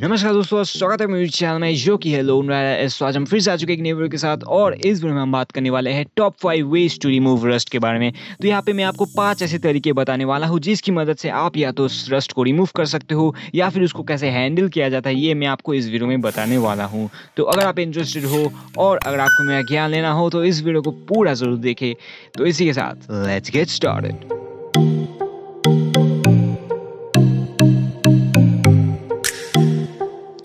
नमस्कार दोस्तों, स्वागत है मेरे चैनल में जो कि है लोन राइडर। तो आज हम फिर से आ चुके हैं एक नई वीडियो के साथ और इस वीडियो में हम बात करने वाले हैं top 5 ways to remove rust के बारे में। तो यहाँ पे मैं आपको 5 ऐसे तरीके बताने वाला हूँ जिसकी मदद से आप या तो रस्ट को रिमूव कर सकते हो या फिर उसको कैसे हैंडल किया जाता है, ये मैं आपको इस वीडियो में बताने वाला हूँ। तो अगर आप इंटरेस्टेड हो और अगर आपको मेरा ज्ञान लेना हो तो इस वीडियो को पूरा जरूर देखें। तो इसी के साथ लेट्स गेट स्टार्टेड।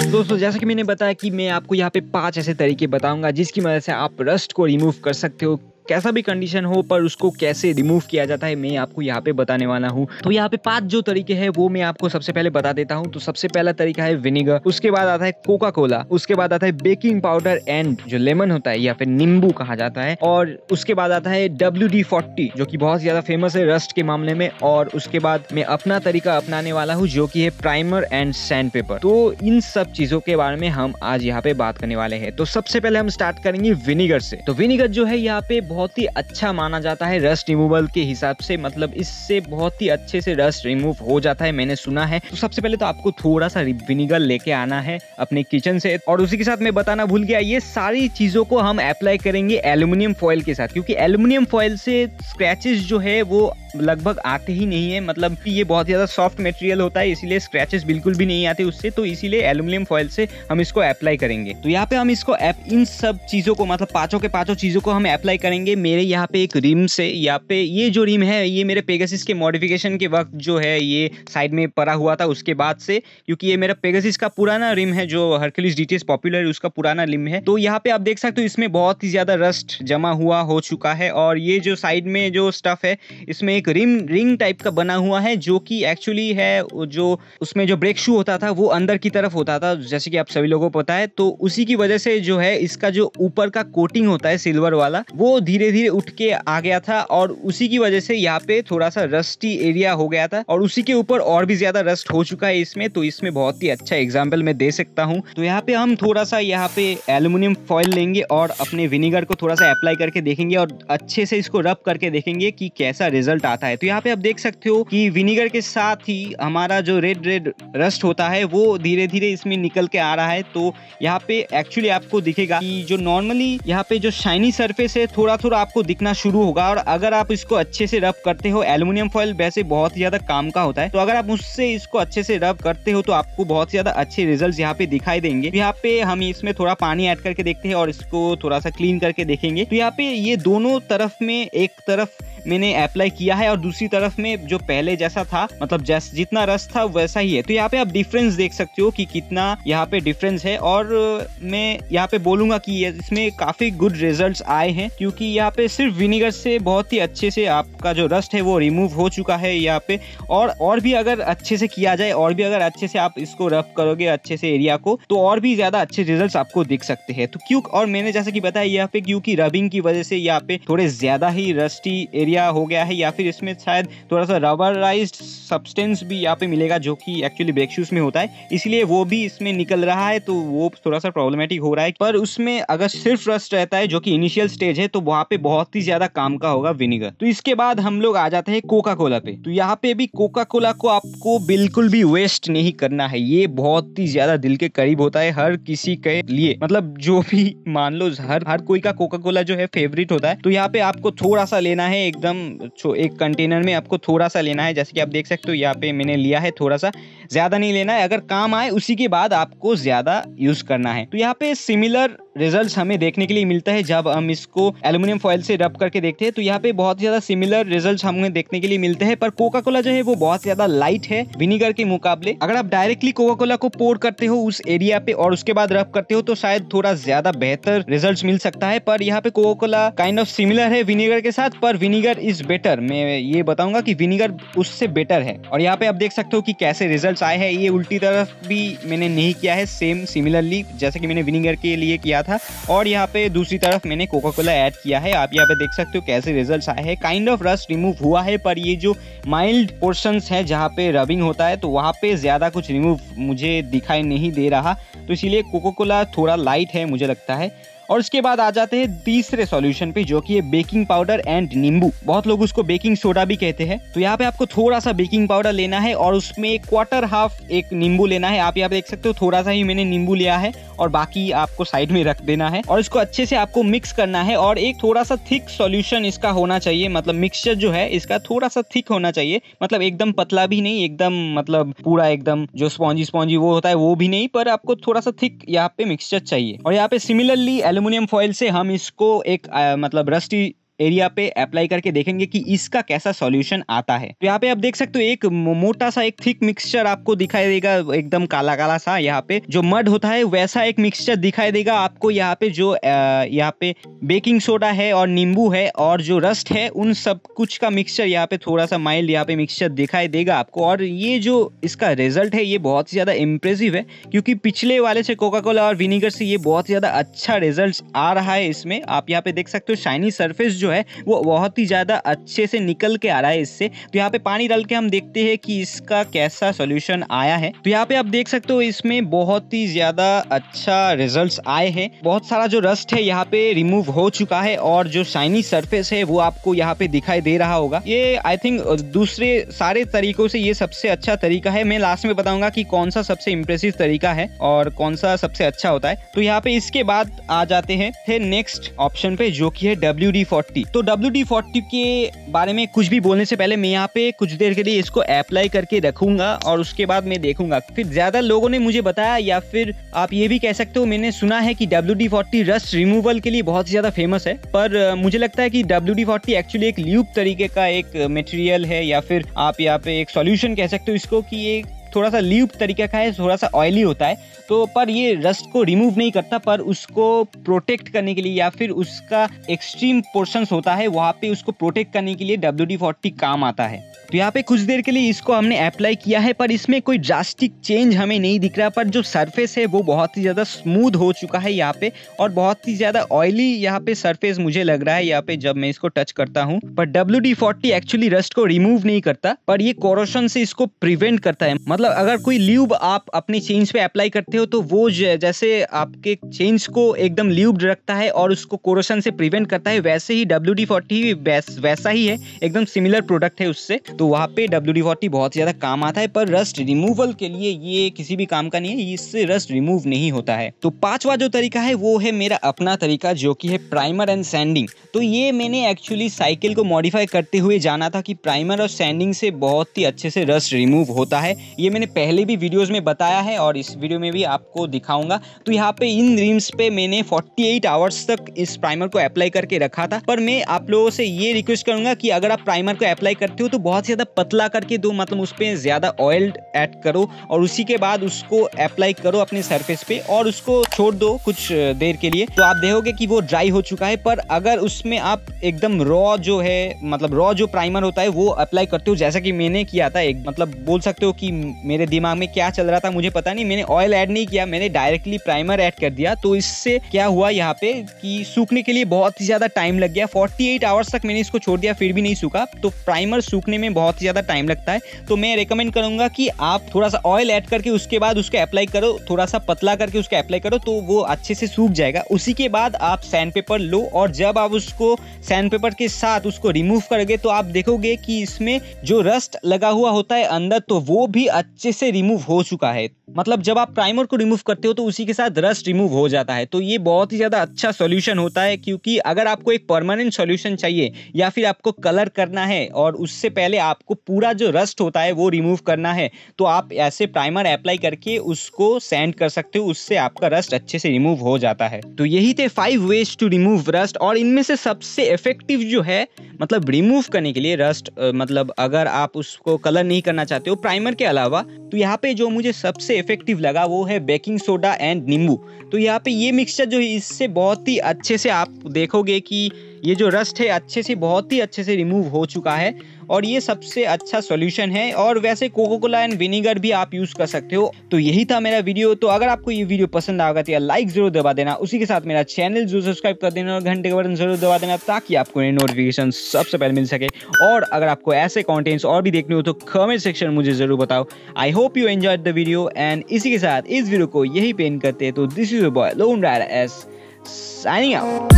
दोस्तों, जैसा कि मैंने बताया कि मैं आपको यहाँ पे 5 ऐसे तरीके बताऊंगा जिसकी मदद से आप रस्ट को रिमूव कर सकते हो। कैसा भी कंडीशन हो पर उसको कैसे रिमूव किया जाता है मैं आपको यहाँ पे बताने वाला हूँ। तो यहाँ पे 5 जो तरीके हैं वो मैं आपको सबसे पहले बता देता हूँ। तो सबसे पहला तरीका है विनेगर, उसके बाद आता है कोका कोला, उसके बाद आता है बेकिंग पाउडर एंड जो लेमन होता है या फिर नींबू कहा जाता है, और उसके बाद आता है WD-40 जो कि बहुत ज्यादा फेमस है रस्ट के मामले में। और उसके बाद मैं अपना तरीका अपनाने वाला हूँ जो कि है प्राइमर एंड सैंड पेपर। तो इन सब चीजों के बारे में हम आज यहाँ पे बात करने वाले हैं। तो सबसे पहले हम स्टार्ट करेंगे विनेगर से। तो विनेगर जो है यहाँ पे बहुत ही अच्छा माना जाता है रस्ट रिमूवल के हिसाब से, मतलब इससे बहुत ही अच्छे से रस्ट रिमूव हो जाता है, मैंने सुना है। तो सबसे पहले तो आपको थोड़ा सा विनेगर लेके आना है अपने किचन से, और उसी के साथ मैं बताना भूल गया, ये सारी चीजों को हम अप्लाई करेंगे एल्युमिनियम फॉइल के साथ, क्योंकि एल्युमिनियम फॉइल से स्क्रैचेस जो है वो लगभग आते ही नहीं है। मतलब ये बहुत ज्यादा सॉफ्ट मटेरियल होता है, इसीलिए स्क्रैचेस बिल्कुल भी नहीं आते उससे। तो इसीलिए एल्युमिनियम फॉइल से हम इसको अप्लाई करेंगे। तो यहाँ पे हम इसको इन सब चीजों को, मतलब पांचों के पांचों चीजों को हम अप्लाई करेंगे। मेरे यहाँ पे एक रिम से, यहाँ पे ये जो रिम है ये मेरे पेगासिस के मॉडिफिकेशन के वक्त जो है ये साइड में पड़ा हुआ था उसके बाद से, क्योंकि ये मेरा पेगासिस का पुराना रिम है जो हरक्यूलिस डीटीएस पॉपुलर है उसका पुराना रिम है। तो यहाँ पे आप देख सकते हो इसमें बहुत ही ज्यादा रस्ट जमा हुआ हो चुका है, और ये जो साइड में जो स्टफ है इसमें एक रिंग टाइप का बना हुआ है जो कि एक्चुअली है जो उसमें जो ब्रेक शू होता था वो अंदर की तरफ होता था, जैसे कि आप सभी लोगों को पता है। तो उसी की वजह से जो है इसका जो ऊपर का कोटिंग होता है सिल्वर वाला वो धीरे धीरे उठ के आ गया था, और उसी की वजह से यहाँ पे थोड़ा सा रस्टी एरिया हो गया था, और उसी के ऊपर और भी ज्यादा रस्ट हो चुका है इसमें। तो इसमें बहुत ही अच्छा एग्जाम्पल मैं दे सकता हूँ। तो यहाँ पे हम थोड़ा सा यहाँ पे एल्युमिनियम फॉइल लेंगे और अपने विनेगर को थोड़ा सा अप्लाई करके देखेंगे और अच्छे से इसको रब करके देखेंगे कि कैसा रिजल्ट आता है। तो यहाँ पे आप देख सकते हो कि विनेगर के साथ ही हमारा जो रेड रस्ट होता है वो धीरे धीरे इसमें निकल के आ रहा है। तो यहाँ पे एक्चुअली आपको दिखेगा कि जो नॉर्मली यहाँ पे जो शाइनी सरफेस है थोड़ा थोड़ा आपको दिखना शुरू होगा, और अगर आप इसको अच्छे से रब करते हो, एल्युमिनियम फॉइल वैसे बहुत ही ज्यादा काम का होता है, तो अगर आप उससे इसको अच्छे से रब करते हो तो आपको बहुत ज्यादा अच्छे रिजल्ट्स यहाँ पे दिखाई देंगे। यहाँ पे हम इसमें थोड़ा पानी ऐड करके देखते हैं और इसको थोड़ा सा क्लीन करके देखेंगे। तो यहाँ पे ये दोनों तरफ में, एक तरफ मैंने अप्लाई किया है और दूसरी तरफ में जो पहले जैसा था, मतलब जितना रस था वैसा ही है। तो यहाँ पे आप डिफरेंस देख सकते हो कि कितना यहाँ पे डिफरेंस है, और मैं यहाँ पे बोलूंगा कि इसमें काफी गुड रिजल्ट्स आए हैं, क्योंकि यहाँ पे सिर्फ विनेगर से बहुत ही अच्छे से आपका जो रस्ट है वो रिमूव हो चुका है यहाँ पे। और भी अगर अच्छे से किया जाए, और भी अगर अच्छे से आप इसको रब करोगे अच्छे से एरिया को, तो और भी ज्यादा अच्छे रिजल्ट्स आपको दिख सकते हैं। तो क्यों, और मैंने जैसा कि बताया यहाँ पे क्योंकि रबिंग की वजह से यहाँ पे थोड़े ज्यादा ही रस्टी एरिया हो गया है, या फिर इसमें शायद थोड़ा सा रबराइज्ड सब्सटेंस भी यहाँ पे मिलेगा जो कि एक्चुअली ब्रेक शूज में होता है, इसलिए वो भी इसमें निकल रहा है। तो वो थोड़ा सा प्रॉब्लमेटिक हो रहा है। पर उसमें अगर सिर्फ रस्ट रहता है जो कि इनिशियल स्टेज है तो वहां पे बहुत ही ज्यादा काम का होगा विनेगर। तो इसके बाद हम लोग आ जाते हैं कोका कोला पे। तो यहाँ पे भी कोका कोला को आपको बिल्कुल भी वेस्ट नहीं करना है, ये बहुत ही ज्यादा दिल के करीब होता है हर किसी के लिए, मतलब जो भी मान लो हर कोई का कोका कोला जो है फेवरेट होता है। तो यहाँ पे आपको थोड़ा सा लेना है, एकदम एक कंटेनर में आपको थोड़ा सा लेना है, जैसे कि आप देख सकते हो यहाँ पे मैंने लिया है थोड़ा सा, ज्यादा नहीं लेना है, अगर काम आए उसी के बाद आपको ज्यादा यूज करना है। तो यहाँ पे सिमिलर रिजल्ट्स हमें देखने के लिए मिलता है जब हम इसको एल्युमिनियम फॉइल से रब करके देखते हैं। तो यहाँ पे बहुत ज्यादा सिमिलर रिजल्ट्स हमें देखने के लिए मिलते हैं, पर कोका कोला जो है वो बहुत ज्यादा लाइट है विनेगर के मुकाबले। अगर आप डायरेक्टली कोका कोला को पोर करते हो उस एरिया पे और उसके बाद रब करते हो तो शायद थोड़ा ज्यादा बेहतर रिजल्ट्स मिल सकता है। पर यहाँ पे Coca Cola kind of similar है विनेगर के साथ, पर विनेगर इज बेटर। मैं ये बताऊंगा कि विनेगर उससे बेटर है। और यहाँ पे आप देख सकते हो कि कैसे रिजल्ट्स आए हैं। ये उल्टी तरफ भी मैंने नहीं किया है, सेम सिमिलरली जैसे कि मैंने विनेगर के लिए किया था, और यहाँ पे दूसरी तरफ मैंने कोका कोला ऐड किया है। आप यहाँ पे देख सकते हो कैसे रिजल्ट्स आए हैं। काइंड ऑफ रस्ट रिमूव हुआ है, पर ये जो माइल्ड पोर्शंस है जहाँ पे रबिंग होता है तो वहाँ पे ज्यादा कुछ रिमूव मुझे दिखाई नहीं दे रहा। तो इसीलिए कोका कोला थोड़ा लाइट है मुझे लगता है। और उसके बाद आ जाते हैं तीसरे सॉल्यूशन पे, जो कि है बेकिंग पाउडर एंड नींबू। बहुत लोग उसको बेकिंग सोडा भी कहते हैं। तो यहाँ पे आपको थोड़ा सा बेकिंग पाउडर लेना है और उसमें क्वार्टर हाफ एक नींबू लेना है। आप यहाँ पे देख सकते हो थोड़ा सा ही मैंने नींबू लिया है और बाकी आपको साइड में रख देना है और इसको अच्छे से आपको मिक्स करना है। और एक थोड़ा सा थिक सॉल्यूशन इसका होना चाहिए, मतलब मिक्सचर जो है इसका थोड़ा सा थिक होना चाहिए, मतलब एकदम पतला भी नहीं, एकदम मतलब पूरा एकदम जो स्पॉन्जी स्पॉन्जी वो होता है वो भी नहीं, पर आपको थोड़ा सा थिक यहाँ पे मिक्सचर चाहिए। और यहाँ पे सिमिलरली एल्युमिनियम फॉइल से हम इसको एक मतलब रस्टी एरिया पे अप्लाई करके देखेंगे कि इसका कैसा सॉल्यूशन आता है। तो यहाँ पे आप देख सकते हो एक मोटा सा एक थिक मिक्सचर आपको दिखाई देगा, एकदम काला काला सा। यहाँ पे जो मड होता है वैसा एक मिक्सचर दिखाई देगा आपको। यहाँ पे जो यहाँ पे बेकिंग सोडा है और नींबू है और जो रस्ट है, उन सब कुछ का मिक्सचर यहाँ पे थोड़ा सा माइल्ड यहाँ पे मिक्सचर दिखाई देगा आपको। और ये जो इसका रिजल्ट है ये बहुत ही ज्यादा इम्प्रेसिव है, क्योंकि पिछले वाले से कोका कोला और विनीगर से ये बहुत ही ज्यादा अच्छा रिजल्ट आ रहा है इसमें। आप यहाँ पे देख सकते हो शाइनी सरफेस जो है वो बहुत ही ज्यादा अच्छे से निकल के आ रहा है इससे। तो यहाँ पे पानी डाल के हम देखते हैं कि इसका कैसा सॉल्यूशन आया है। तो यहाँ पे आप देख सकते हो इसमें बहुत ही ज्यादा अच्छा रिजल्ट्स आए हैं। बहुत सारा जो रस्ट है यहाँ पे रिमूव हो चुका है और जो शाइनी सरफेस है वो आपको यहाँ पे दिखाई दे रहा होगा। ये आई थिंक दूसरे सारे तरीकों से ये सबसे अच्छा तरीका है। मैं लास्ट में बताऊंगा कि कौन सा सबसे इम्प्रेसिव तरीका है और कौन सा सबसे अच्छा होता है। तो यहाँ पे इसके बाद आ जाते हैं नेक्स्ट ऑप्शन पे, जो कि है WD-40। तो WD-40 के बारे में कुछ भी बोलने से पहले मैं यहाँ पे कुछ देर के लिए इसको अप्लाई करके रखूंगा और उसके बाद मैं देखूंगा। फिर ज्यादा लोगों ने मुझे बताया, या फिर आप ये भी कह सकते हो मैंने सुना है कि WD-40 रस्ट रिमूवल के लिए बहुत ज्यादा फेमस है, पर मुझे लगता है कि WD-40 एक्चुअली एक ल्यूब तरीके का एक मटेरियल है, या फिर आप यहाँ पे एक सॉल्यूशन कह सकते हो इसको कि ये थोड़ा सा ल्यूब तरीके का है, थोड़ा सा ऑयली होता है। तो पर ये रस्ट को रिमूव नहीं करता, पर उसको प्रोटेक्ट करने के लिए या फिर उसका एक्सट्रीम पोर्शंस होता है वहाँ पे उसको प्रोटेक्ट करने के लिए WD-40 काम आता है। तो यहाँ पे कुछ देर के लिए इसको हमने अप्लाई किया है, पर इसमें कोई ड्रास्टिक चेंज हमें नहीं दिख रहा। पर जो सरफेस है वो बहुत ही ज्यादा स्मूथ हो चुका है यहाँ पे, और बहुत ही ज्यादा ऑयली यहाँ पे सरफेस मुझे लग रहा है यहाँ पे जब मैं इसको टच करता हूँ। पर WD-40 एक्चुअली रस्ट को रिमूव नहीं करता, पर ये कोरोशन से इसको प्रिवेंट करता है। मतलब अगर कोई ल्यूब आप अपनी चेंज पे अप्लाई करते हो तो वो जैसे आपके चेंज को एकदम ल्यूब्ड रखता है और उसको कोरोशन से प्रिवेंट करता है, वैसे ही WD-40 वैसा ही है, एकदम सिमिलर प्रोडक्ट है उससे। तो वहाँ पे WD-40 बहुत ज्यादा काम आता है, पर रस्ट रिमूवल के लिए ये किसी भी काम का नहीं है, इससे रस्ट रिमूव नहीं होता है। तो पांचवा जो तरीका है वो है मेरा अपना तरीका, जो कि है प्राइमर एंड सैंडिंग। तो ये मैंने एक्चुअली साइकिल को मॉडिफाई करते हुए जाना था कि प्राइमर और सैंडिंग से बहुत ही अच्छे से रस्ट रिमूव होता है। ये मैंने पहले भी वीडियोस में बताया है और इस वीडियो में भी आपको दिखाऊंगा। तो यहाँ पे इन रिम्स पे मैंने 48 आवर्स तक इस प्राइमर को अप्लाई करके रखा था। पर मैं आप लोगों से ये रिक्वेस्ट करूंगा कि अगर आप प्राइमर को अप्लाई करते हो तो बहुत ज्यादा पतला करके दो, मतलब उस पर ज्यादा ऑयल ऐड करो और उसी के बाद उसको अप्लाई करो अपने सरफेस पे और उसको छोड़ दो कुछ देर के लिए। तो आप देखोगे कि वो ड्राई हो चुका है। पर अगर उसमें आप एकदम रॉ जो है, मतलब रॉ जो प्राइमर होता है वो अप्लाई करते हो, जैसा कि मैंने किया था, एक मतलब बोल सकते हो कि मेरे दिमाग में क्या चल रहा था मुझे पता नहीं, मैंने ऑयल ऐड नहीं किया, मैंने डायरेक्टली प्राइमर ऐड कर दिया। तो इससे क्या हुआ यहाँ पे कि सूखने के लिए बहुत ही ज्यादा टाइम लग गया। 48 आवर्स तक मैंने इसको छोड़ दिया फिर भी नहीं सूखा। तो प्राइमर सूखने में बहुत ही ज्यादा टाइम लगता है। तो मैं रेकमेंड करूंगा कि आप थोड़ा सा ऑयल ऐड करके उसके बाद उसको अप्लाई करो, थोड़ा सा पतला करके उसको अप्लाई करो, तो वो अच्छे से सूख जाएगा। उसी के बाद आप सैंड पेपर लो और जब आप उसको सैंड पेपर के साथ उसको रिमूव करोगे तो आप देखोगे कि इसमें जो रस्ट लगा हुआ होता है अंदर, तो वो भी अच्छे से रिमूव हो चुका है। मतलब जब आप प्राइमर को रिमूव करते हो तो उसी के साथ रस्ट रिमूव हो जाता है। तो ये बहुत ही ज्यादा अच्छा सॉल्यूशन होता है, क्योंकि अगर आपको एक परमानेंट सॉल्यूशन चाहिए या फिर आपको कलर करना है और उससे पहले आपको पूरा जो रस्ट होता है वो रिमूव करना है, तो आप ऐसे प्राइमर अप्लाई करके उसको सैंड कर सकते हो, उससे आपका रस्ट अच्छे से रिमूव हो जाता है। तो यही थे 5 वेज टू रिमूव रस्ट, और इनमें से सबसे इफेक्टिव जो है मतलब रिमूव करने के लिए रस्ट, मतलब अगर आप उसको कलर नहीं करना चाहते हो प्राइमर के अलावा, तो यहाँ पे जो मुझे सबसे इफेक्टिव लगा वो है बेकिंग सोडा एंड नींबू। तो यहाँ पे ये मिक्सचर जो है इससे बहुत ही अच्छे से आप देखोगे कि ये जो रस्ट है अच्छे से बहुत ही अच्छे से रिमूव हो चुका है, और ये सबसे अच्छा सॉल्यूशन है। और वैसे कोका कोला एंड विनीगर भी आप यूज कर सकते हो। तो यही था मेरा वीडियो। तो अगर आपको ये वीडियो पसंद आएगा तो लाइक जरूर दबा देना, उसी के साथ मेरा चैनल जरूर सब्सक्राइब कर देना और घंटे का बटन जरूर दबा देना, ताकि आपको नोटिफिकेशन सबसे पहले मिल सके। और अगर आपको ऐसे कंटेंट्स और भी देखने हो तो कमेंट सेक्शन मुझे जरूर बताओ। I hope you enjoyed the video, and इसी के साथ इस वीडियो को यही पे एंड करते हैं। तो this is your boy lone rider's signing out.